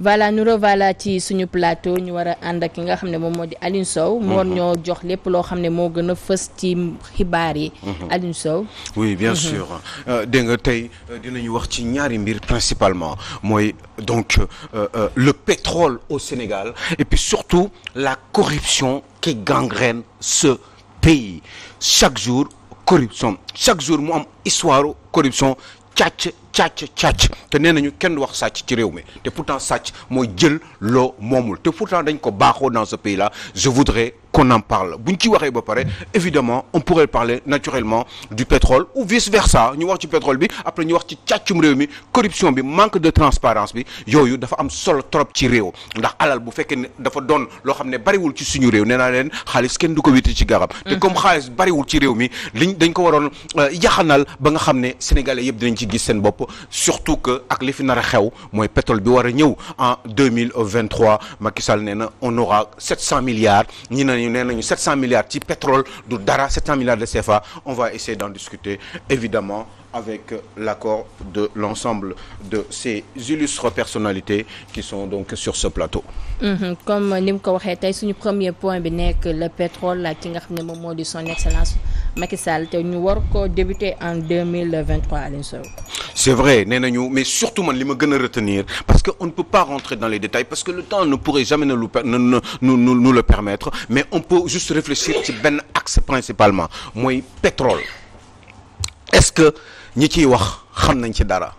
voilà nous revoilà ci suñu plateau ñu war a ànd ak ki nga xam ne moom moo di Alioune Sow. moo ñoo jox lépp loo xam ne moo gën a fës ci xibaar yi. Alioune Sow. oui bien sûr dégg nga tey dinañu wax ci ñaari mbir principalement mooy donc le pétrole au Sénégal et puis surtout la corruption qui gangrène ce pays chaque jour corruption chaque jour mu am histoire corruption. càcc te nee nañu kenn du wax sàcc ci réew mi te pourtant sàcc mooy jël loo moomul te pourtant dañ ko baaxoo dans ce pays là je voudrais qu'on en parle bu ñu ci waxee ba pare évidemment on pourrait parler naturellement du pétrole ou vice versa ñu wax ci pétrole bi après ñu wax ci càccum réew mi corruption bi manque de transparence bi yooyu dafa am solo trop ci réew ndax alal bu fekkee ne dafa doon loo xam ne bariwul ci suñu réew nee naa leen xaalis kenn du ko witti ci garab te comme xaalis bariwul ci réew mi dañ ko waroon yaxanal ba nga xam ne sénégalais yëpp dinañ ci gis seen bopp surtout que ak li fi nar a xew mooy pétrole bi war a ñëw en 2023 Macky Sall nee na on aura 700 milliards ñi nañu nee nañu 700 milliards ci pétrole du dara 700 milliards de CFA on va essayer d'en discuter évidemment avec l'accord de l'ensemble de ces illustres personnalités qui sont donc sur ce plateau. Comme ni mu ko waxee tey suñu premier point bi nekk le pétrole la ki nga xam ne moom moo di son excellence Macky Sall te ñu war ko débuter en 2023 Alioune Sow. C'est vrai nee nañu mais surtout man li ma gën a retenir parce que on ne peut pas rentrer dans les détails parce que le temps ne pourrait jamais nous le permettre mais on peut juste réfléchir ci benn axe principalement mooy pétrole est-ce que ñi ciy wax xam nañ ci dara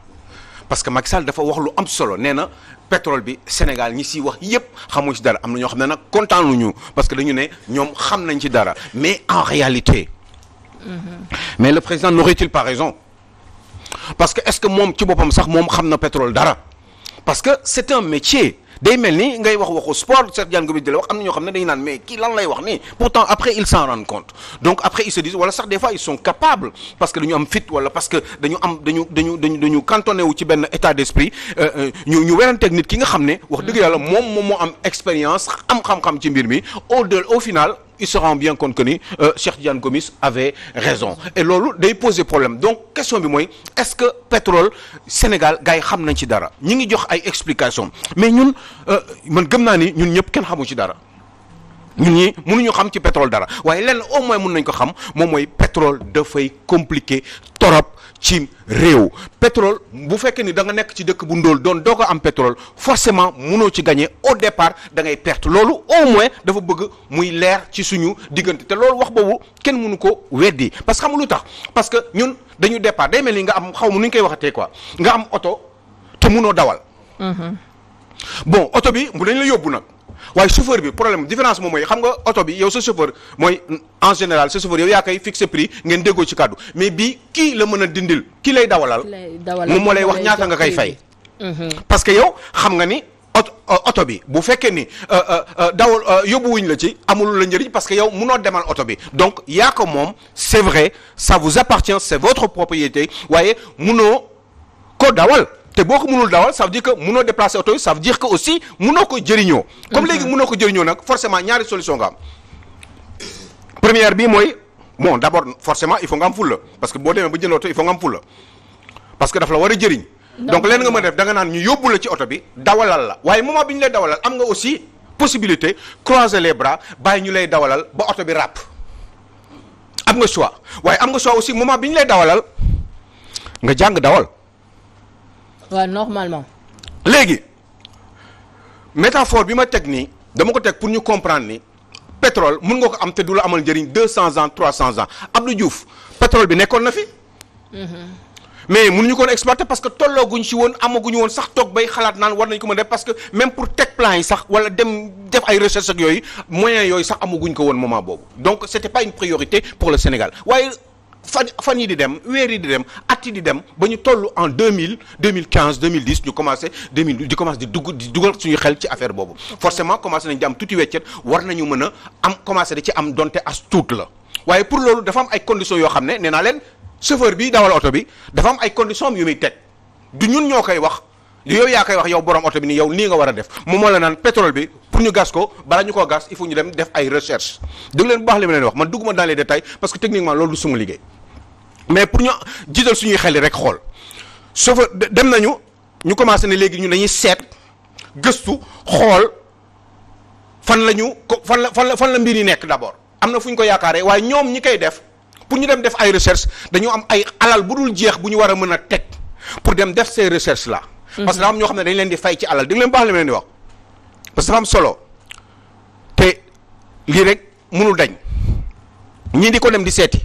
parce que Macky Sall dafa wax lu am solo nee na pétrole bi Sénégal ñi ciy wax yépp xamuñ ci dara am na ñoo xam ne nag kontaanuñu parce que dañu ne ñoom xam nañ ci dara mais en réalité mais le président n'aurait-il pas raison parce que est-ce que moom ci boppam sax moom xam na pétrole dara parce que c'est un métier day mel ni ngay waxu sport Cheikh Diagne Gomis di la wax am na ñoo xam ne dañu naan mais kii lan lay wax nii pourtant après ils s'en rendent compte donc après ils se disent wala sax des fois ils sont capables parce que dañu am fit wala parce que dañu cantonné wu ci benn état d'esprit ñu weranteeg nit ki nga xam ne wax dëgg yàlla moom moo am expérience am xam-xam ci mbir mi au final ils se rendent bien compte que ni Cheikh Diagne Gomis avait raison et loolu day poser problème donc question bi mooy est-ce que pétrole Sénégal gars yi xam nañ ci dara ñi ngi jox ay explications mais ñun man gëm naa ni ñun ñëpp kenn xamu ci dara ñun ñi mënuñu xam ci pétrole dara waaye lenn au moins mën nañ ko xam moom mooy pétrole dafay compliqué torop ci réew pétrole bu fekkee ni da nga nekk ci dëkk bu ndóol doo ko am pétrole forcément mënoo ci gagner au départ da ngay perte loolu au moins dafa bëgg muy leer ci suñu diggante te loolu wax boobu kenn mënu ko weddi parce que xam nga lu tax parce que ñun dañu départ day mel ni nga am xaw ma nu ñu koy waxatee quoi nga am oto te mënoo dawal. Bon oto bi bu dañ la yóbbu nag. waaye chauffeur bi problème différence moom mooy xam nga oto bi yow sa chauffeur mooy en général sa chauffeur yow yaa koy fixer prix ngeen déggoo ci kàddu mais bii kii la mën a dindil kii lay dawalal moom moo lay wax ñaata nga koy fay parce que yow xam nga ni oto bi bu fekkee ni dawal yóbbuwuñ la ci amul la njëriñ parce que yow munoo demal oto bi donc yaa ko moom c'est vrai ça vous appartient c'est votre propriété waaye munoo ko dawal te boo ko mënul dawal ça veut dire que mënoo déplacer oto yi ça veut dire que aussi mënoo ko jëriñoo comme léegi mënoo ko jëriñoo nag forcément ñaari solution nga am première bi mooy bon d'abord forcément il faut nga am fulla parce que boo demee ba jënd oto il faut nga am fulla parce que daf la war a jëriñ donc leen nga mën a def da nga naan ñu yóbbu la ci oto bi dawalal la waaye moment bi ñu lay dawalal am nga aussi possibilité croiser les bras bàyyi ñu lay dawalal ba oto bi ràpp am nga choix waaye am nga choix aussi moment bi ñu lay dawalal nga jàng dawal waaw normalement. léegi métaphore bi ma teg nii dama ko teg pour ñu comprendre ni pétrole mun nga ko am te du la amal njëriñ 200 ans 300 ans Abdou Diouf pétrole bi nekkoon na fi. mais mënuñu ko woon exploiter parce que tollooguñ ci woon amaguñu woon sax toog bay xalaat naan war nañ ko mën def parce que même pour teg plan yi sax wala dem def ay recherche ak yooyu moyens yooyu sax amaguñ ko woon moment boobu donc c'était pas une priorité pour le Sénégal waaye. fan yi di dem weer yi di dem at yi di dem ba ñu toll en 2000 2015 2010 ñu commencé 2000 di commencé di dugal suñu xel ci affaire boobu forcément commencé nañ di am tuuti weccet war nañu mën a am commencé di ci am donte as tuut la waaye pour loolu dafa am ay conditions yoo xam ne nee naa leen chauffeur bi dawal oto bi dafa am ay conditions yu muy teg du ñun ñoo koy wax yow yaa koy wax yow borom oto bi ni yow nii nga war a def moom moo la naan pétrole bi pour ñu gas ko bala ñu koo gas il faut ñu dem def ay recherche dégg leen bu baax li ma leen wax man dugguma dans les détails parce que techniquement loolu du suma liggéey mais pour ñu jiital suñuy xel yi rek xool chauffeur dem nañu ñu commencé ne léegi ñu dañuy seet gëstu xool fan la mbir yi nekk d'abord am na fu ñu ko yaakaaree waaye ñoom ñi koy def pour ñu dem def ay recherche dañu am ay alal bu dul jeex bu ñu war a mën a teg pour dem def ces recherches là. parce que dafa am ñoo xam ne dañ leen di fay ci alal di leen baax li ma leen di wax parce que dafa am solo te lii rek mënul dañ ñii di ko dem di seeti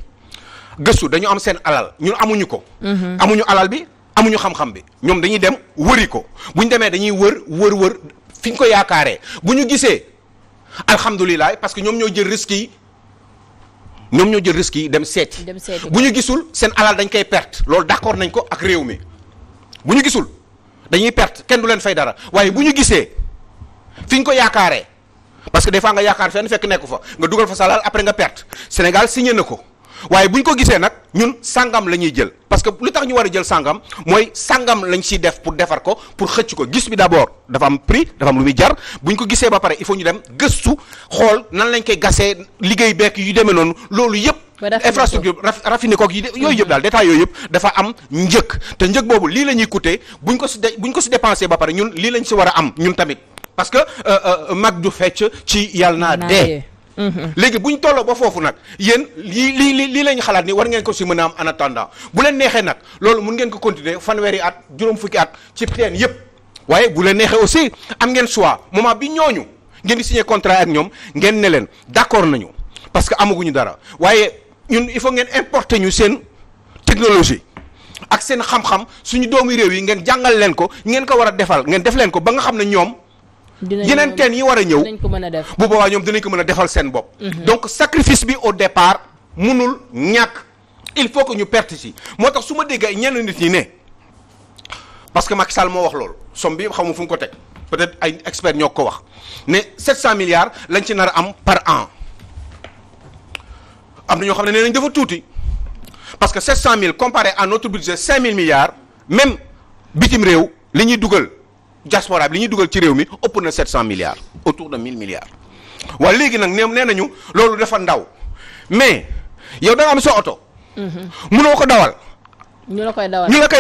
gëstu dañu am seen alal ñun amuñu ko. amuñu alal bi amuñu xam-xam bi ñoom dañuy dem wëri ko bu ñu demee dañuy wër fi ñu ko yaakaaree bu ñu gisee alhamdulilah parce que ñoom ñoo jël risques yi dem seeti. bu ñu gisul seen alal dañ koy perte loolu d'accord nañ ko ak réew mi bu ñu gisul dañuy perte kenn du leen fay dara waaye bu ñu gisee fi ñu ko yaakaaree parce que des fois nga yaakaar fenn fekk nekku fa nga dugal fa sa alal après nga perte Sénégal signé na ko waaye bu ñu ko gisee nag ñun sangam la ñuy jël parce que lu tax ñu war a jël sangam mooy sangam lañ siy def pour defar ko pour xëcc ko gis bi d'abord dafa am prix dafa am lu muy jar bu ñu ko gisee ba pare il faut ñu dem gëstu xool nan lañ koy gasee liggéey bekk yu demee noonu loolu yëpp. infrastructure raffiné ko yooyu yëpp daal détail yooyu yëpp dafa am njëg te njëg boobu lii la ñuy coûter buñ ko si dépensé ba pare ñun lii lañ si war a am ñun tamit parce que mag du fecc ci yàlla naa dee. léegi bu ñu tolloo ba foofu nag yéen lii lañ xalaat ni war ngeen ko si mën a am en attendant bu leen neexee nag loolu mun ngeen ko continuer fanweeri at juróom fukki at ci teen yëpp waaye bu leen neexee aussi am ngeen choix moment bi ñooñu ngeen di signer contrat ak ñoom ngeen ne leen d'accord nañu parce que amaguñu dara waaye ñun il faut ngeen importer ñu seen technologie ak seen xam-xam suñu doomu réew yi ngeen jàngal leen ko ngeen ko war a defal ngeen def leen ko ba nga xam ne ñoom. yeneen teen yi war a ñëw bu boobaa ñoom dinañ ko mën a defal seen bopp. donc sacrifice bi au départ munul ñàkk il faut que ñu perte ci moo tax su ma déggee ñenn nit ñi ne parce que Macky Sall moo wax loolu somme bi xamu fu mu ko teg peut-être ay experts ñoo ko wax ne 700 milliards lañ ci nar a am par an am na ñoo xam ne nee nañ dafa tuuti parce que 700 000 comparé à notre budget 5 000 milliards même bitim réew li ñuy dugal. diaspora bi li ñuy dugal ci réew mi ëpp na 700 milliards autour de 1000 milliards waaye léegi nag nee nañu loolu dafa ndaw mais yow da nga am sa oto. mënoo ko dawal. ñu la koy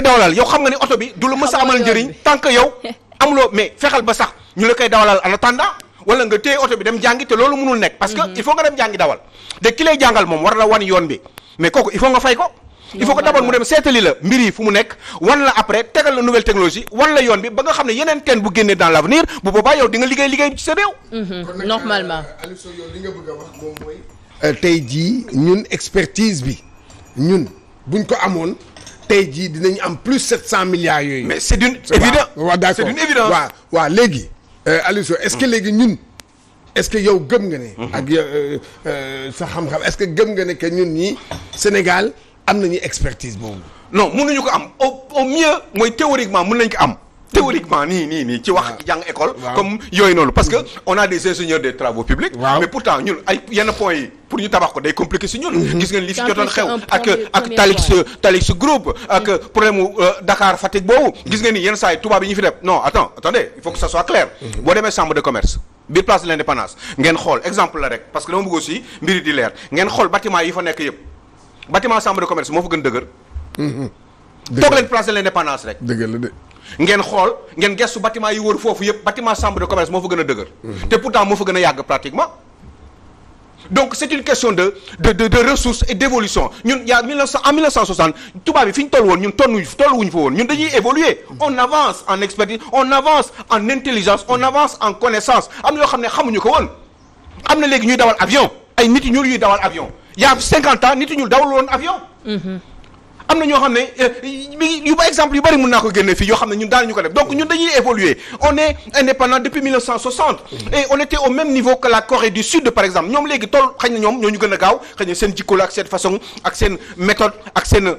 dawalal yow xam nga ni oto bi du la mës a amal njëriñ tant que yow amuloo mais fexeel ba sax ñu la koy dawalal en attendant wala nga téye oto bi dem jàngi te loolu mënul nekk. parce que il faut nga dem jàngi dawal te ki lay jàngal moom war la wan yoon bi mais kooku il faut nga fay ko. il faut que d'abord mu dem seetali la mbir yi fu mu nekk wan la après tegal la nouvelle technologie wan la yoon bi ba nga xam ne yeneen teen bu génnee dans l'avenir bu boobaa yow di nga liggéey ci sa réew. normalement. Aliou Sow yow li nga bëgg a wax moom mooy. tey jii ñun expertise bi ñun buñ ko amoon tey jii dinañ am plus 700 milliards yooyu. mais c'est d'une évidence. waaw d'accord c'est d'une évidence. waaw léegi Aliou Sow est-ce que léegi ñun est-ce que yow gëm nga ne. ak sa xam-xam est-ce que gëm nga ne que ñun ñii Sénégal. am nañu expertise boobu. non mënuñu ko am au mieux mooy théoriquement mën nañ ko am. théoriquement nii ci wax jàng école. comme yooyu noonu parce que on a des ingénieurs des travaux publics. mais pourtant ñun ay yenn points yi pour ñu tabax ko day compliqué si ñun. gis ngeen li fi jotoon xew ak Talix groupe ak problème mu Dakar Fatick boobu. gis ngeen ni yenn saa yi tubaab yi ñu fi def non attendez il faut que ça soit clair. boo demee chambre de commerce biir place de l'indépendance ngeen xool exemple la rek parce que dama bëgg aussi mbiri di leer ngeen xool bâtiment yi fa nekk yëpp. bâtiment chambre de commerce moo fa gën dëgër. toog leen place de l'indépendance rek. dëgër la de. ngeen xool ngeen gestu bâtiment yi wër foofu yëpp bâtiment chambre de commerce moo fa gën a dëgër. te pourtant moo fa gën a yàgg pratiquement. donc c'est une question de ressources et d'évolution ñun en 1960 tubaab yi fi ñu toll woon ñun tolluwuñ fa woon ñun dañuy évoluer. on avance en expertise on avance en intelligence on avance en connaissance am na yoo xam ne xamuñu ko woon. am na léegi ñuy dawal avion ay nit ñuul yuy dawal avion. il y a 50 ans nit ñi dawal woon avion. am na ñoo xam ne yu ba exemple yu bari mën naa ko génne fii yoo xam ne ñun daal ñu ko def donc ñun dañuy évoluer on est indépendant depuis 1960. et on était au même niveau que la Corée du Sud par exemple ñoom léegi toll xëy na ñoom ñoo ñu gën a gaaw xëy na seen jikko la ak seen façon ak seen méthode ak seen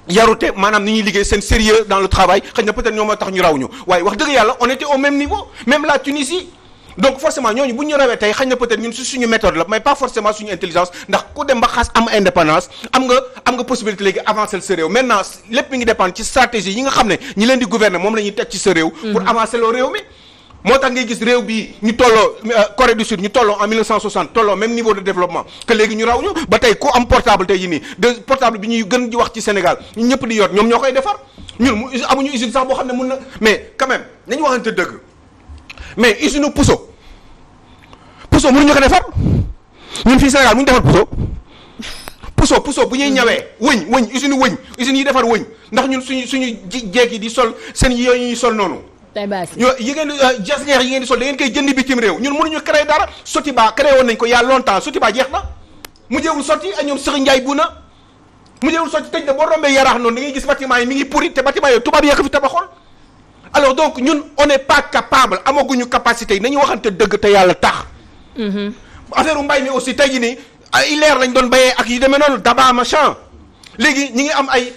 yarute maanaam ni ñuy liggéey seen sérieux dans le travail xëy na peut-être ñoom moo tax ñu raw ñu waaye wax dëgg yàlla on était au même niveau même la Tunisie. donc forcément ñooñu bu ñu rawee tey xañ na peut-être ñun suñu méthode la mais pas forcément suñu intelligence ndax ku dem ba xas am indépendance am nga possibilité léegi avancer sa réew maintenant lépp mi ngi dépendre ci stratégie yi nga xam ne ñi leen di gouverner moom la ñuy teg ci sa réew. pour avancer loo réew mi. moo tax ngay gis réew bi ñu tolloo Corée du Sud ñu tolloo en 1960 tolloo même niveau de développement que léegi ñu raw ñu ba tey ku am portable tey jii nii de portable bi ñuy gën di wax ci Sénégal ñun ñëpp di yor ñoom ñoo koy defar ñun amuñu usine sax boo xam ne mun na mais quand même nañu waxante dëgg mais usine puso mënuñu ko defar ñun fii Sénégal mënuñu defar puso bu ñuy ñawee wëñ usine yi defar wëñ ndax ñun suñu jeeg yi di sol seen yooyu ñuy sol noonu. yoo yi ngeen jasneer yi ngeen di sol da ngeen koy jëndi bitim réew ñun mënuñu créer dara Sotiba créé woon nañ ko il y a longtemps Sotiba jeex na mujjeewul sotti ak ñoom Serigne Ndiaye bu na mujjeewul sotti tëj na boo rombee yaraax noonu da ngay gis bâtiment yi mi ngi pourri te bâtiment yooyu tubaab yi ko fi tabaxoon. Alors donc ñun on n'est pas capable amaguñu capacité yi nañu waxante dëgg te yàlla tax. affaire mbay mi aussi tey jii nii ay leer lañ doon béyee ak yu demee noonu daba machin léegi ñi ngi am ay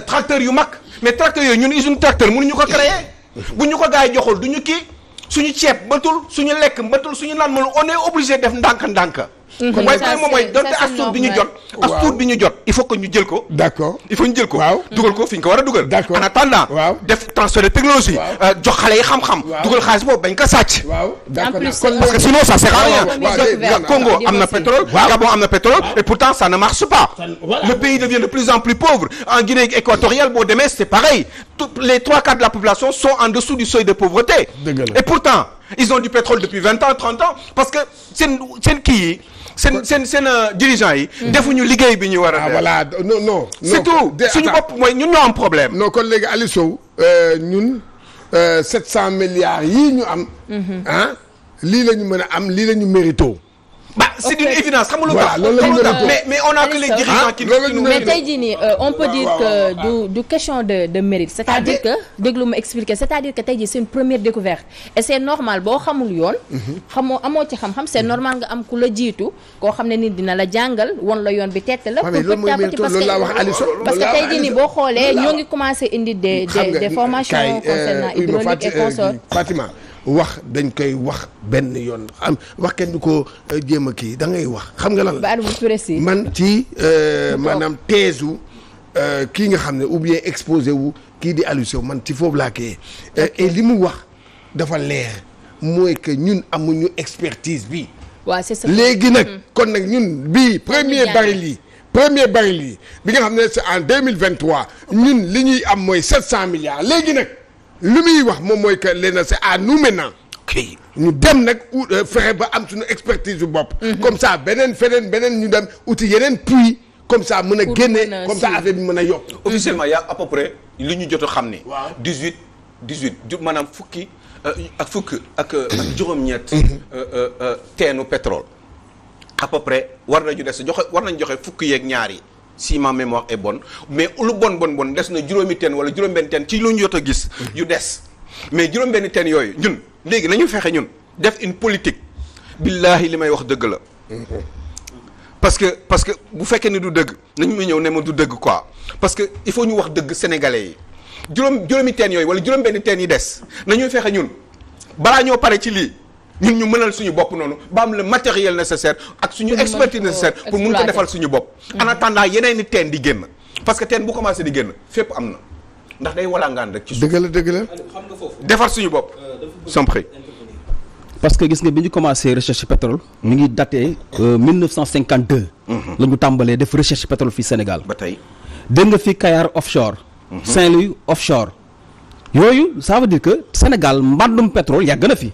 tracteurs yu mag mais tracteurs yooyu ñun usine tracteur mënuñu ko créer bu ñu ko gars yi joxul du ñu kii suñu ceeb mbatul suñu lekk mbatul suñu naan mënul on est obligé def ndànk-ndànk. kon waaye tey moom mooy donte astuut bi ñu jot. astuut bi ñu jot il faut que ñu jël ko. d'accord il faut ñu jël ko. waaw dugal ko fi ñu ko war a dugal. d'accord en attendant. waaw def transfert de technologie. jox xale yi xam-xam. dugal xaalis boobu bañ ko sàcc. waaw d'accord parce que sinon ça sert à rien. Congo am na pétrole. Gabon am na pétrole et pourtant ça ne marche pas. Le pays devient de plus en plus pauvre. En Guinée équatoriale boo demee c'est pareil. Les 3/4 de la population sont en dessous du seuil de pauvreté. Et pourtant ils ont du pétrole depuis 20 ans 30 ans parce que seen kii yi. seen dirigeants yi. defuñu liggéey bi ñu war a def. voilà non. c'est tout suñu bopp mooy ñun ñoo am problème. non kon léegi Aliou Sow ñun 700 milliards yii ñu am. lii la ñu mën a am lii la ñu mérito. bah c'est d'une évidence xam nga lu tax. loolu la ñu mérito mais on a que les dirigeants qui nous mais tey jii nii on peut dire que du question de mérite. c'est-à-dire que déglu ma expliquer c'est-à-dire que tey jii c'est une première découverte et c'est normal boo xamul yoon. amoo ci xam-xam c'est normal nga am ku la jiitu koo xam ne nit dina la jàngal won la yoon bi tette la. pour petit à petit parce que tey jii nii boo xoolee ñoo ngi commencer indi des formations concernant hydraulique et consort. Fatima wax dañ koy wax benn yoon wax kenn du ko jéem a kii da ngay wax xam nga lan la man ci maanaam teesu kii nga xam ne ou bien exposé wu kii di Aliou Sow man ci foofu laa kii et li mu wax dafa leer mooy que ñun amuñu expertise bi. waaw c'est ça léegi nag kon nag ñun bii premier baril yi bi nga xam ne c'est en 2023 ñun li ñuy am mooy 700 milliards léegi nag. lu muy wax moom mooy que léegi c'est à nous maintenant. ñu dem nag fexe ba am suñu expertise bu bopp. comme ça beneen ñu dem uti yeneen puits comme ça mën a génne comme ça affaire bi mën a yokk. officiellement y a à peu près li ñu jot a xam ni. waaw 18 maanaam fukki ak juróom-ñett. teenu pétrole. à peu près war nañu joxe fukki yeeg ñaar yi. si ma mémoire est bonne mais lu bon des na juróomi teen wala juróom-benn teen ci lu ñu jot a gis. yu des mais juróom-benn teen yooyu ñun léegi nañu fexe ñun def une politique. billahi li may wax dëgg la. parce que bu fekkee ni du dëgg nañu ma ñëw ne ma du dëgg quoi parce que il faut ñu wax dëgg sénégalais yi juróomi teen yooyu wala juróom-benn teen yi des nañuy fexe ñun balaa ñoo pare ci lii. ñun ñu mënal suñu bopp noonu ba am le matériel nécessaire ak suñu expertise nécessaire pour mun ko defal suñu bopp. en attendant yeneen i teen di génn parce que teen bu commencé di génn fépp am na ndax day walangaan rek. ci suuf dëgg la. defar suñu bopp. sans prix. parce que gis nga bi ñu commencé recherche pétrole mi ngi daté 1952. la ñu tàmbalee def recherche pétrole fii Sénégal. ba tey dégg nga fi Kayar offshore. Saint-Louis offshore. yooyu ça veut dire que Sénégal mbàndum pétrole yàgg na fi.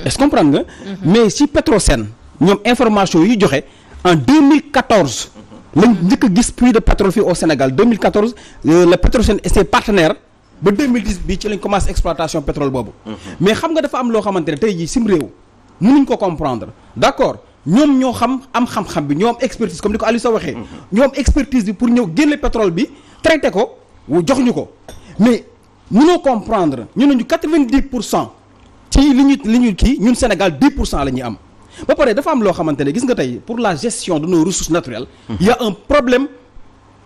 est-ce que comprendre nga. mais si Petrosen ñoom information yi joxe en 2014. lañ njëkk a gis puits de pétrole fii au Sénégal 2014 le Petrosen et ses partenaires ba 2010 bii ci lañ commencé exploitation pétrole boobu. mais xam nga dafa am loo xamante ne tey jii sim réew mënuñ ko comprendre d'accord ñoom ñoo am xam-xam bi ñoo am expertise comme ni ko Aliou Sow waxee. ñoo am expertise bi pour ñëw génne pétrole bi traité ko jox ñu ko mais. mënoo comprendre ñu ne ñu 90% ci li ñu kii ñun Sénégal 10% la ñuy am ba pare dafa am loo xamante ne gis nga tey pour la gestion de nos ressources naturelles. il y a un problème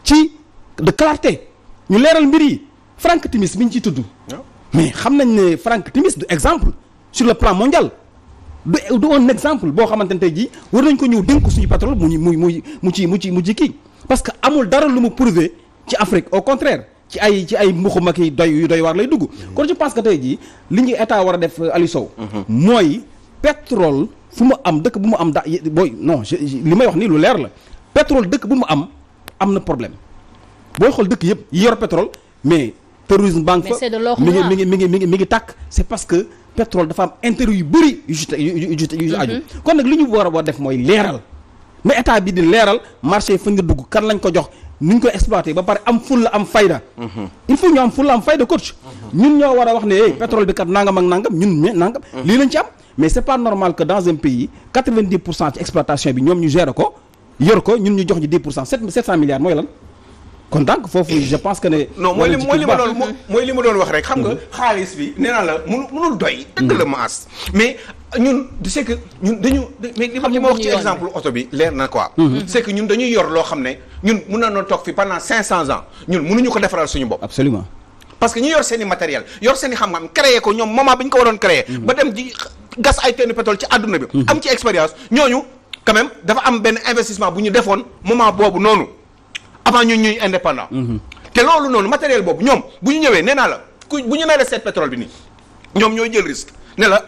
ci de clarté ñu leeral mbir yi Franck Timis bi ñu ciy tudd. mais xam nañ ne Franck Timis du exemple sur le plan mondial du un exemple boo xamante ne tey jii war nañ ko ñëw dénk suñu pétrole mu ci kii parce que amul dara lu mu prouver ci Afrique au contraire. ci ay mbuxum ak yu doy waar lay dugg. kon je pense que tey jii li ñu état war a def Aliou Sow. mooy pétrole fu mu am dëkk bu mu am booy non li may wax nii lu leer la pétrole dëkk bu mu am na problème booy xool dëkk yëpp yi yor pétrole mais terrorisme banque fa mi ngi tàkk c'est parce que pétrole dafa am intérêt yu bëri yu ci aju. kon nag li ñu war a def mooy leeral mais état bi di leeral marché yi fa nga dugg kan lañ ko jox ni ñu ko exploité ba pare am fulla am fayda. il faut ñu am fulla am fayda coach. ñun ñoo war a wax ne hey pétrole bi kat nangam ak nangam ñun mais nangam. lii lañ ci am mais c'est pas normal que dans un pays 90% ci exploitation bi ñoom ñu gérer ko yor ko ñun ñu jox ñu 10% 700 milliards mooy lan. kon donc foofu je pense que ne. non mooy li ma doon wax rek. xam nga xaalis bi nee naa la mënul doy. dëgg la maas mais ñun c'est que ñun dañu. mais li ma wax ci exemple oto bi leer na quoi. c'est que ñun dañuy yor loo xam ne ñun mun na noo toog fi pendant 500 ans ñun mënuñu ko defaral suñu bopp. absolument parce que ñu yor seen i matériel yor seen i xam-xam créé ko ñoom moment bi ñu ko waroon créé. ba dem di gas ay teenu pétrole ci àdduna bi. am ci expérience ñooñu quand même dafa am benn investissement bu ñu defoon moment boobu noonu. avant ñuy indépendant. te loolu noonu matériel boobu ñoom bu ñu ñëwee nee naa la bu ñu nee la seet pétrole bi nii ñoom ñooy jël risque ne la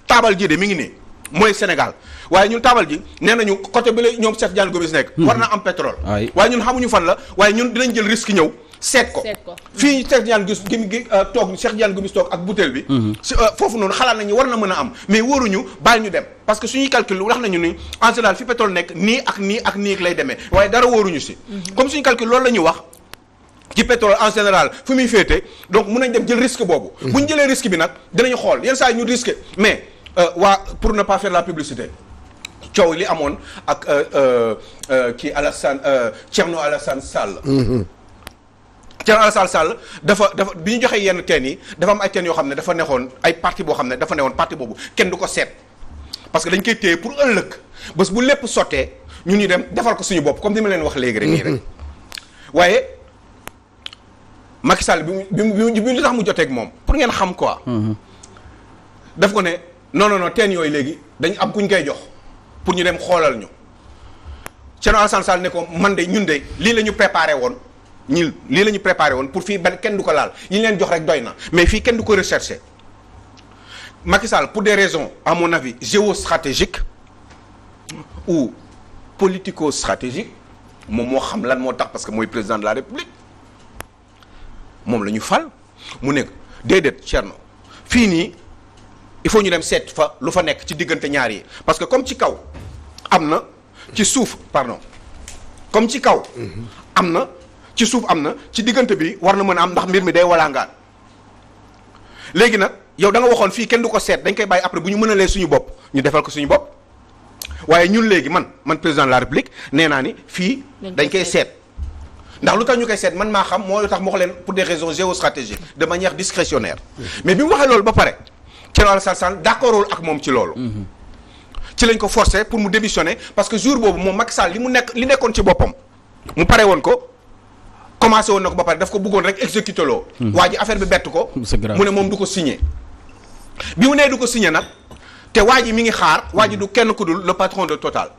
taabal ji de mi ngi nii mooy Sénégal waaye ñun taabal ji nee nañu côté bi la ñoom Cheikh Diagne Gomis nekk. war na am pétrole. waaye ñun xamuñu fan la waaye ñun dinañ jël risque ñëw seet ko. fii Cheikh Diagne Gomis toog Cheikh Diagne Gomis toog ak butéel bi. foofu noonu xalaat nañu war na mën a am mais waruñu baal ñu dem parce que suñuy calcul wax nañu ni en général fi pétrole nekk nii ak nii ak nii lay demee waaye dara wóoruñu si. comme suñu calcul loolu la ñuy wax ci pétrole en général fu muy féete donc mun nañ dem jël risque boobu. bu ñu jëlee risque bi nag dinañu xool yenn saa yi ñu risque mais pour ne pas faire la publicité coow li amoon ak kii Alassane Thierno Alassane Sall. Thierno Alassane Sall dafa bi ñu joxee yenn teen yi dafa am ay teen yoo xam ne dafa neexoon ay parti boo xam ne dafa neexoon parti boobu kenn du ko seet parce que dañ koy téye pour ëllëg bés bu lépp sottee ñun ñu dem defal ko suñu bopp comme ni ma leen wax léegi rek nii rek waaye Macky Sall bi li tax mu joteeg moom pour ngeen xam quoi. daf ko ne non teen yooyu léegi dañ am kuñ koy jox pour ñu dem xoolal ñu Thierno Alassane Sall ne ko man de ñun de lii la ñu préparé woon. lii la ñu préparé woon pour fii kenn du ko laal yi ñu leen jox rek doy na mais fii kenn du ko recherché Macky Sall pour des raisons à mon avis géostratégiques ou politico-stratégiques moom moo xam lan moo tax parce que mooy président de la République moom la ñu fal mu nekk déedéet Thierno fii nii il faut ñu dem seet fa lu fa nekk ci diggante ñaar yi parce que comme ci kaw am na ci suuf comme ci kaw am na ci suuf am na ci diggante bi war na mën a am ndax mbir mi day walaangaan léegi nag yow da nga waxoon fii kenn du ko seet dañ koy bàyyi après bu ñu mënalee suñu bopp ñu defal ko suñu bopp waaye ñun léegi man président de la République nee naa ni fii dañ koy seet ndax lu tax ñu koy seet man maa xam moo lu tax ma wax leen pour des raisons géostratégiques de manière discrétionnaire mais bi mu waxee loolu ba pare Thierno Alassane Sall d'accordul ak moom ci loolu ci lañ ko forcer pour mu démissionner parce que jour boobu moom Macky Sall li nekkoon ci boppam mu pare woon ko commencé woon na ko ba pare daf ko bëggoon rek exécuter loo waa ji affaire bi bett ko mu ne moom du ko signé bi mu nee du ko signé nag te waa ji mi ngi xaar waa ji du kenn ku dul le patron de Total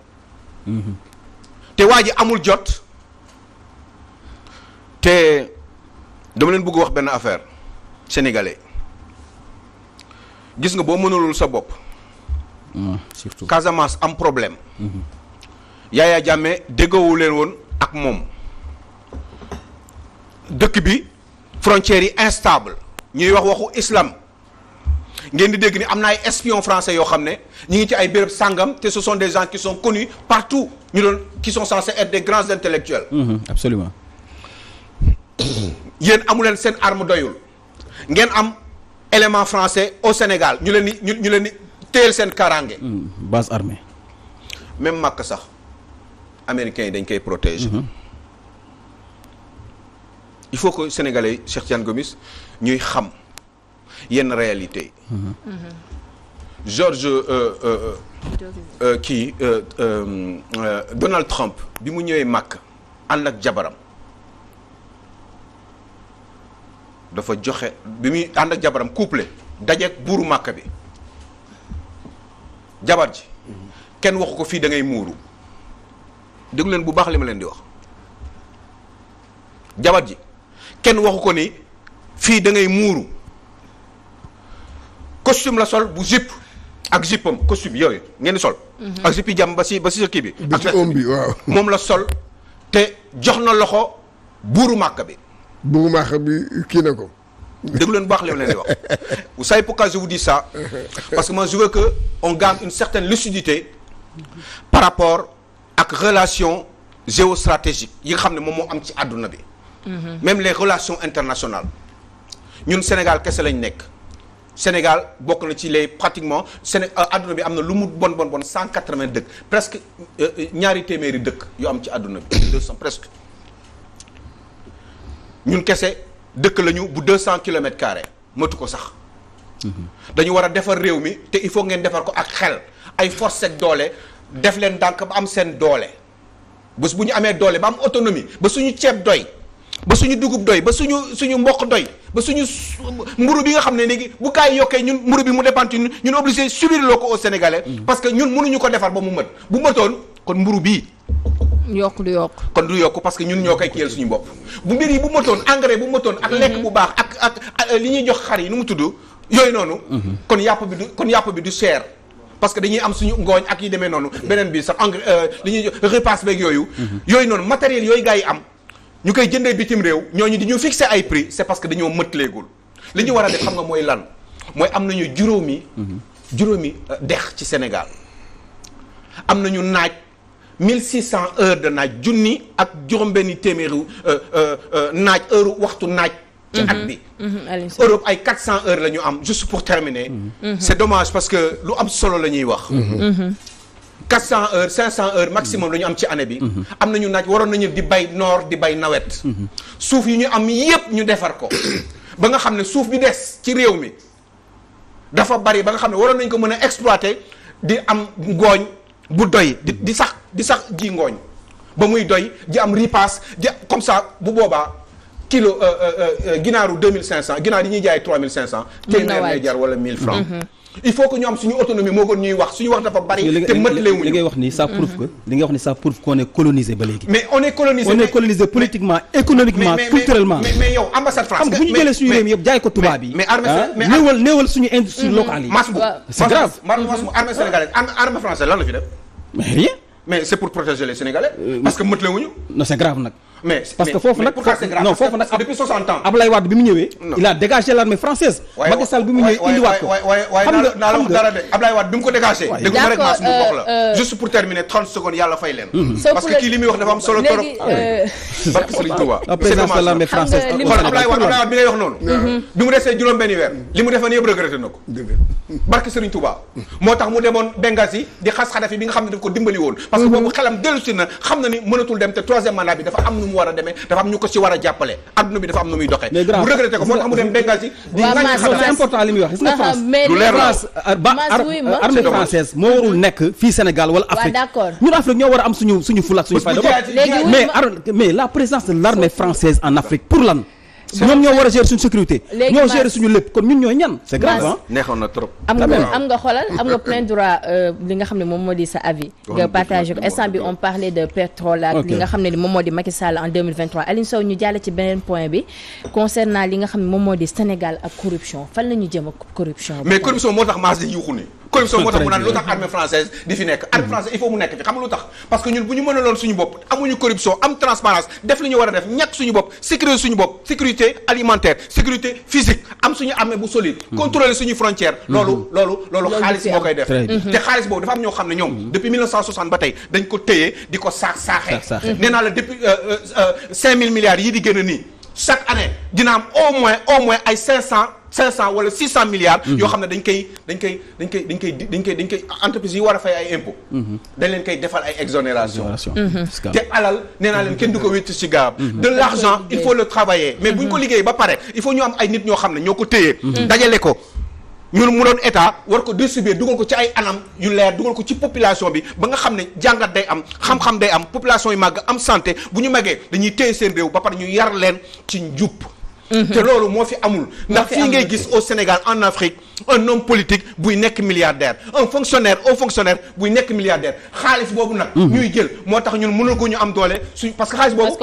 te waa ji amul jot te dama leen bëgg wax benn affaire sénégalais gis nga boo mënulul sa bopp surtout Casamance am problème Yaya Jammeh déggoowu leen woon ak moom dëkk bi frontières yi instable ñuy wax waxu islam ngeen di dégg ni am na ay espions français yoo xam ne ñu ngi ci ay béréb sàngam te ce sont des gens qui sont connus partout ñu doon qui sont censés être des grands intellectuels absolument yéen amu leen seen arme doyul ngeen am élément français au Sénégal ñu leen di téyel seen kaaraange base armée même màkk sax américains yi dañ koy protéger il faut que sénégalais Cheikh Tidiane Gomis ñuy xam yenn réalité yi Donald Trump bi mu ñëwee màkk ànd ak jabaram dafa joxe bi muy ànd ak jabaram couple dajeek buuru màkk bi jabar ji kenn waxu ko fii da ngay muuru déglu leen bu baax li ma leen di wax jabar ji kenn waxu ko ni fii da ngay muuru costume la sol bu jupe ak jupam costume yooyu ngeen di sol ak jupe yi jàmm ba si sa kii bi bi ci oom bi waaw moom la sol te jox na loxo buuru màkk bi buuru màkk bi kii na ko déglu leen bu baax li ma leen di wax. Vous savez pourquoi je vous dis ça? Parce que moi je veux que on garde une certaine lucidité par rapport ak relation géostratégique yi nga xam ne moom moo am ci àdduna bi. Même les relations internationales. ñun Sénégal kese lañ nekk. Sénégal bokk na ci les pratiquement àdduna bi am na lu mu bon 180 dëkk presque ñaari téeméeri dëkk yu am ci àdduna bi 200 presque. ñun kese dëkk lañu bu 200 kilomètres carrés matu ko sax. dañu war a defar réew mi te il faut ngeen defar ko ak xel ay force ak doole def leen ndànk ba am seen doole. bés bu ñu amee doole ba am autonomie ba suñu ceeb doy ba suñu dugub doy ba suñu mboq doy ba suñu mburu bi nga xam ne léegi bu kaay yokkee ñun mburu bi mu dépendre ñun obligé subir loo ko au Sénégalais. parce que ñun mënuñu ko defar ba mu mët bu mëtoon kon mburu bii. yokk du yokk. kon du yokk parce que ñun ñoo koy kiyal suñu bopp bu mbir yi bu mëtoon engrais bu mëtoon ak lekk bu baax ak li ñuy jox xar yi nu mu tudd yooyu noonu. kon yàpp bi du cher. parce que dañuy am suñu ngooñ ak yi demee noonu beneen bi sax engrais li ñuy jox repas beeg yooyu. yooyu noonu matériel yooyu gars yi am ñu koy jëndee bitim réew ñooñu di ñu fixer ay prix c'est parce que dañoo mëtleegul li ñu war a def xam nga mooy lan mooy am nañu juróomi dex ci Sénégal am nañu naaj 1600 heures de naaj junni ak juróom-benni téeméeru naaj heure waxtu naaj. ci at bi. Europe ay 400 heures la ñu am juste pour terminer. C'est dommage parce que lu am solo la ñuy wax. 400 heures 500 heures maximum la ñu am ci année bi. am nañu naaj waroon nañu di bay noor di bay nawet. suuf yi ñu am yépp ñu defar ko. ba nga xam ne suuf bi des ci réew mi dafa bari ba nga xam ne waroon nañu ko mën a exploiter di am ngooñ bu doy di sax ji ngooñ ba muy doy di am ripaas di comme ça bu boobaa. kilo ginaaru 2500 ginaar yi ñuy jaay 3500. téeméer lay jar wala 1000 francs. il faut que ñu am suñu autonomie moo gën ñuy wax suñu wax dafa bari. te mëtlewuñu li ngay wax ni ça prouve que li ngay wax ni ça prouve qu'on est colonisé ba léegi. mais on est colonisé. Politiquement économiquement culturellement. mais yow ambassade France. xam nga bu ñu jëlee suñu réew mi yëpp jaay ko tubaab yi. mais armée néewal suñu industrie locale yi. c'est grave armée sénégalaise armée française lan la fi def. mais rien. mais c'est pour protéger les Sénégalais. parce que mëtlewuñu. non c'est grave nag. parce que foofu nag non foofu nag depuis 60 ans. Ablaye Wade bi mu ñëwee. il a dégagé l'armée française. Macky Sall bi mu ñëwee indiwaat ko. xam nga naa la wax dara de Ablaye Wade bi mu ko dégagé. dégg nga rek maa suñu wax la juste pour terminer 30 secondes yàlla fay leen. parce que kii li muy wax dafa am solo trop. barke Serigne Touba. la présence de l'armée française. xool Ablaye Wade bi ngay wax noonu. bi mu desee juróom-benni weer li mu defoon yëpp regretté na ko. barke Serigne Touba moo tax mu demoon Benghazi di xas Kadhafi bi nga xam ne daf ko dimbali woon. parce que boobu xelam dellusi na xam na ni mënatul dem te troisième mandat bi dafa am nu mu war a demee dafa am ñu ko ci war a jàppale adduna bi dafa am nu muy doxee. bu regretté ko moo tax mu dem Benghazi. di c'est important li muy wax gis nga France. lu leer France armée française moo warul nekk fii Sénégal wala Afrique. ñun Afrique ñoo war a am suñu fula ak suñu fayda. mais la présence de l'armée française en Afrique pour lan. ñoom ñoo war a gérer suñu sécurité. ñoo gérer suñu lépp kon ñun ñooy ñan. c'est grave ah. neexoon na trop. am nga xoolal am nga plein droit li nga xam ne moom moo di sa avis. nga partagé ko instant bi on parlait de pétrole ak li nga xam ne moom moo di Macky Sall en 2023 Aline Sow ñu jàll ci beneen point bi concernant li nga xam ne moom moo di Sénégal ak corruption fan la ñu jëm ak corruption. mais corruption moo tax maas di yuuxu ni corruption moo tax mu naan lu tax armée française di fi nekk armée française il faut mu nekk fi xam nga lu tax parce que ñun bu ñu mënaloon suñu bopp amuñu corruption am transparence def li ñu war a def ñàkk suñu bopp sécurité suñu bopp sécurité alimentaire sécurité physique am suñu armée bu solide contrôler suñu frontière loolu xaalis moo koy def te xaalis boobu dafa am ñoo xam ne ñoom depuis 1960 ba tey dañ ko téye di ko saaxee nee naa la depuis 5000 milliards yi di génn nii chaque année dina am au moins ay 500 wala 600 milliards. yoo xam ne dañ koy entreprise yi war a fay ay impôts. dañ leen koy defal ay exonération te alal nee naa leen kenn du ko wécc ci garab. de l'argent il faut le travailler mais bu ñu ko liggéey ba pare il faut ñu am ay nit ñoo xam ne ñoo ko téye. dajale ko ñun mu doon état war ko distribuer dugal ko ci ay anam yu leer dugal ko ci population bi ba nga xam ne jàngat day am xam-xam day am population yi màgg am santé bu ñu màggee dañuy téye seen réew ba pare ñu yar leen ci njub. te loolu moo fi amul ndax fii ngay gis au Sénégal en Afrique un homme politique buy nekk milliardaire un fonctionnaire haut fonctionnaire buy nekk milliardaire xaalis boobu nag ñuy jël moo tax ñun mënul ko ñu am doole suñ parce que xaalis boobu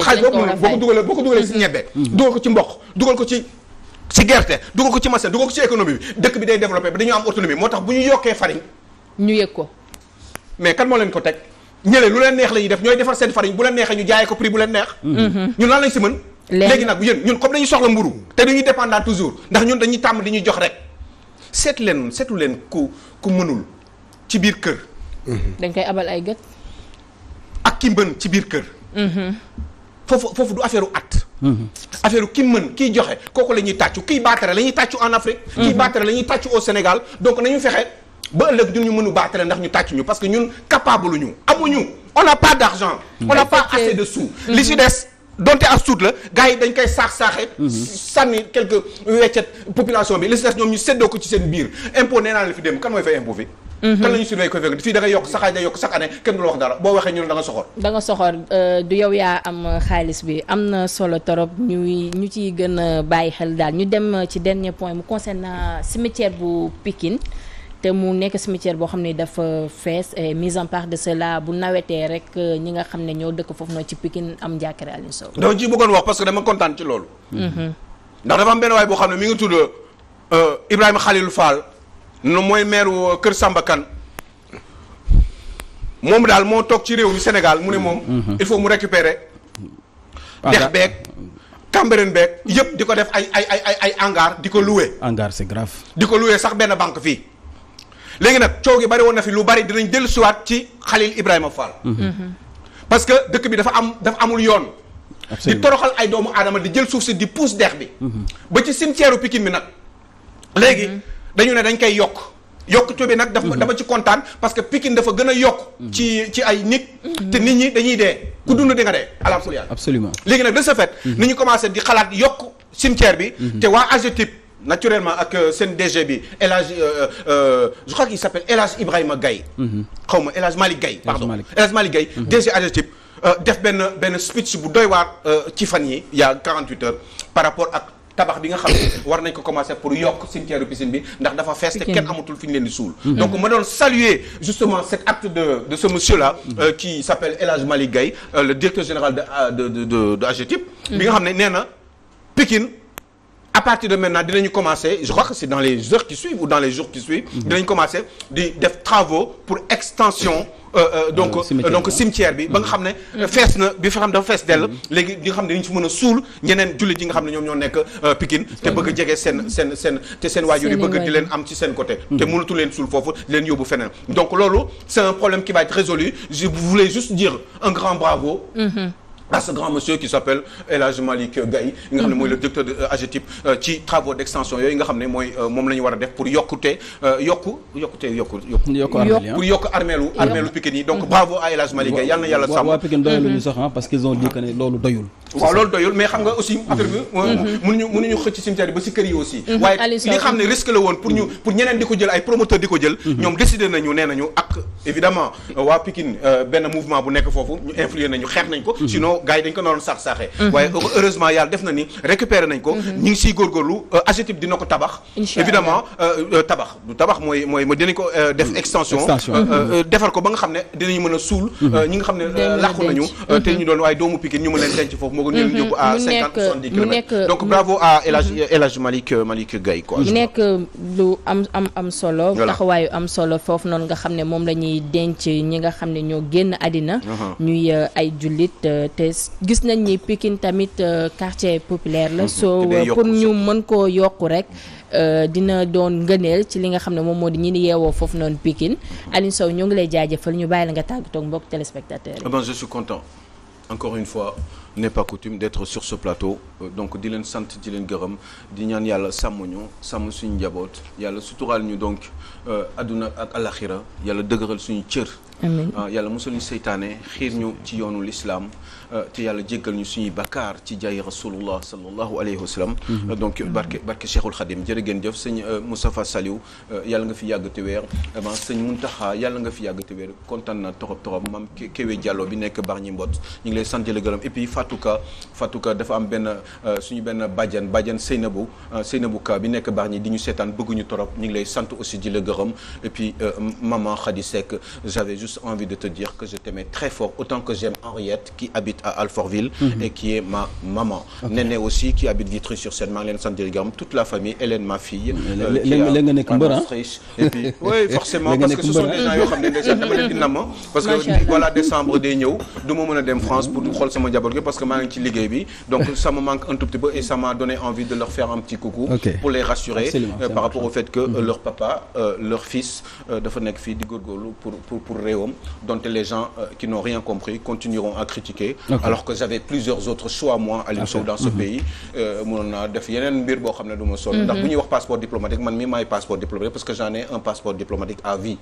xaalis boobu boo ko dugalee si ñebbe dugal ko ci mboq dugal ko ci gerte dugal ko ci machine dugal ko ci économie bi dëkk bi day développé ba dañu am autonomie moo tax bu ñu yokkee farine ñu yëg ko mais kan moo leen ko teg ñële lu leen neex la ñuy def ñooy defar seen farine bu leen neexee ñu jaayee ko prix bu leen neex ñun lan lañ si mën léegi nag yéen ñun comme dañuy soxla mburu te dañuy dépendant toujours ndax ñun dañuy tàmm di ñuy jox rek seetu leen ku mënul ci biir kër. dañ koy abal ay gët. ak ki mën ci biir kër. foofu du affaire at. affaire ki mën kiy joxe kooku la ñuy tàccu kiy baatare la ñuy tàccu en Afrique. kiy baatare la ñuy tàccu au Sénégal donc nañu fexe ba ëllëg ñun ñu mënu baatare ndax ñu tàccu ñu parce que ñun capable ñu amuñu on n'a pas d'argent. on n'a pas assez de sous. li ci des donte as tuut la gars yi dañ koy saaxe sànni quelques weccet population bi li ci des ñoom ñu séddoo ko ci seen biir impôt nee naa la fi dem kan mooy fay impôt fi. kan la ñu surveiller ko fekk fii da ngay yokk saxaay day yokk chaque année kenn du la wax dara boo waxee ñu ne da nga soxor. da nga soxor du yow yaa am xaalis bi am na solo torop ñu ciy gën a bàyyi xel daal ñu dem ci dernier point mu concerne cimetière bu Pikine te mu nekk cimetière boo xam ne dafa fees mise en part de cela bu nawetee rek ñi nga xam ne ñoo dëkk foofu noonu ci Pikine am njàkkare Aliou Sow. dama ci bëggoon wax parce que dama kontaan ci loolu. ndax dafa am benn waay boo xam ne mi ngi tudd Ibrahima Khalilou Fall. no mooy maire Kër Samba Kane moom daal moo toog ci réew mi Sénégal mu ne moom. il faut mu récupérer. dex beeg Cambérène beeg yëpp di ko def ay hangar di ko louer. hangar c'est grave. di ko louer sax benn banque fii. léegi nag coow gi bari woon na fi lu bari dinañ dellusiwaat ci Khalil Ibrahima Fall. parce que dëkk bi dafa amul yoon. di toroxal ay doomu aadama di jël suuf si di pousse dex bi. ba ci cimetière Pikine bi nag léegi. dañu ne dañ koy yokkute bi nag dama ci kontaan parce que Pikine dafa gën a yokk ci ay nit te nit ñi dañuy dee ku dund di nga dee à la folie absolument léegi nag de ce fait ni ñu commencé di xalaat yokk cimetière bi te waa AGETIP naturellement ak seen DG bi El Hadj je crois qu'il s'appelle El Hadj Ibrahima Gaye xaw ma El Hadj Malick Gaye pardon El Hadj Malick Gaye DG AGETIP def benn speech bu doy waar ci fan yi il y a 48 heures par rapport ak tabax bi nga xam ne war nañ ko commencer pour yokk cimetière Pikine bi ndax dafa fees te kenn amatul fi ñu leen di suul donc ma doon saluer justement cet acte de ce monsieur là qui s'appelle El Hadj Malick Gaye le directeur général de AGETIP bi nga xam ne nee na Pikine à partir de maintenant dinañu commencer je crois que c'est dans les heures qui suivent ou dans les jours qui suivent dinañ commencer di def travaux pour extension donc cimetière bi ba nga xam ne fees na bi fa xam dafa fees dell léegi di nga xam ne dañu fi mën a suul ñeneen jullit yi nga xam ne ñoom ñoo nekk Pikine te bëgg a jege seen waajur yi bëgg di leen am ci seen côté te mënatu leen suul foofu di leen yóbbu feneen donc loolu c'est un problème qui va être résolu je voulais juste dire un grand bravo à ce grand monsieur qui s'appelle El Hadj Malick Gaye nga xam ne mooy le directeur de AGETIP ci travaux d'extension yooyu nga xam ne mooy moom la ñu war a def pour yokku armeelu Pikine yi donc bravo à El Hadj Malick Gaye yal na yàlla sàmm. waa Pikine doyaluñu sax parce qu'ils ont dit que ne loolu doyul. waaw loolu doyul mais xam nga aussi affaire bi mënuñu xëcc cimetière ba si kër yi aussi waaye li xam ne risque la woon pour ñeneen di ko jël ay promoteurs di ko jël ñoom décidé nañu nee nañu ak évidemment waa Pikine benn mouvement bu nekk foofu ñu influer nañu xeex nañ ko sinon gars yi dañ ko noonu saaxee waaye heureusement yàlla def na ni récupérer nañ ko ñu ngi siy góorgóorlu AGETIP dina ko tabax évidemment tabax mooy dinañ ko def extension defar ko ba nga xam ne dinañu mën a suul ñi nga xam ne làqu nañu te ñu doon waaye doomu Pikine ñu mën leen denc foofu moo gën ñu yóbbu à 50-70 kilomètres donc bravo à El Hadj Malick Gaye quoi mu nekk lu am solo taxawaayu am solo foofu noonu nga xam ne moom la ñuy denc ñi nga xam ne ñoo génn àddina ñuy ay jullit te gis nañ ni Pikine tamit quartier populaire la soo pour ñu mën koo yokku rek dina doon ngëneel ci li nga xam ne moom moo di ñi ni yeewoo foofu noonu Pikine Aliou Sow ñoo ngi lay jaajëfal ñu bàyyi la nga tàggatoo ak mbokk téléspectateurs yi. Je suis content encore une fois n'est pas coutume d'être sur ce plateau donc di leen sant di leen gërëm di ñaan yàlla sàmm ñu sàmm suñu njaboot yàlla suturaal ñu donc adduna ak alaxira yàlla dëgëral suñu cër yàlla musal ñu seytaane xiir ñu ci yoonu l'islam te yàlla jéggal ñu suñuy bakkaar ci jaay rasulullah sallallahu alayhi wa sallam donc barke Cheikhul Khadim jërë ngeen jëf sëñ Moustapha Saliou yàlla nga fi yàgg te weer sëñ Muntaxa yàlla nga fi yàgg te weer kontaan na torop mam Kéwé Diallo bi nekk Bargny Mbot ñu ngi lay sant la gërëm et puis Fatou Ka dafa am suñu benn bàjjan Seynabou Ka bi nekk Bargny di ñu seetaan bëgguñu torop ñu ngi lay sant aussi di la gërëm et puis maman Khady Seck j'avais juste envie de te dire que je t'aimais très fort autant que j'aime Henriette qui habite à Alfortville et qui est ma maman Néné aussi qui habite Vitry-sur-Seine maa ngi leen sant di la gërëm toute la famille Hélène ma fille léegi nga nekk mbër et puis oui forcément parce que ce sont des gens yoo xam ne déjà dama leen di namm parce que voilà décembre day ñëw du ma mën a dem France pour xool sama njaboot gi parce que maa ngi ci liggéey bi donc ça me manque un tout petit peu et ça m'a donné envie de leur faire un petit coucou pour les rassurer par rapport au fait que leur papa leur fils dafa nekk fii di góorgóorlu pour réewam donte les gens qui n'ont rien compris continueront à critiquer alors que j'avais plusieurs autres choix moi Aliou Sow dans ce pays mënoon naa def yeneen mbir boo xam ne du ma sonn ndax bu ñuy wax passeport diplomatique man mii maay passeport diplomatique parce que j'en ai un passeport diplomatique à vie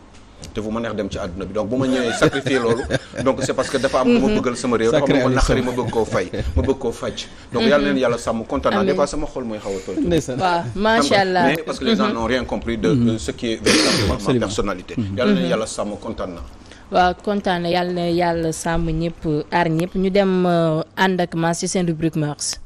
te fu ma neex dem ci àdduna bi donc bu ma ñëwee sacrifier loolu donc c'est parce que dafa am lu ma bëggal sama réew dafa am ma naqari ma bëgg koo fay ma bëgg koo faj donc yàlla neen yàlla sàmm kontaan naa des fois sama xol mooy xaw a tooy waaw macha allah mais parce que les gens n'ont rien compris de ce qui est véritablement ma personnalité yàlla neen yàlla sàmm kontaan naa waaw kontaan na yàlla sàmm ñëpp aar ñëpp ñu dem ànd ak Mass ci seen rubrique Mœurs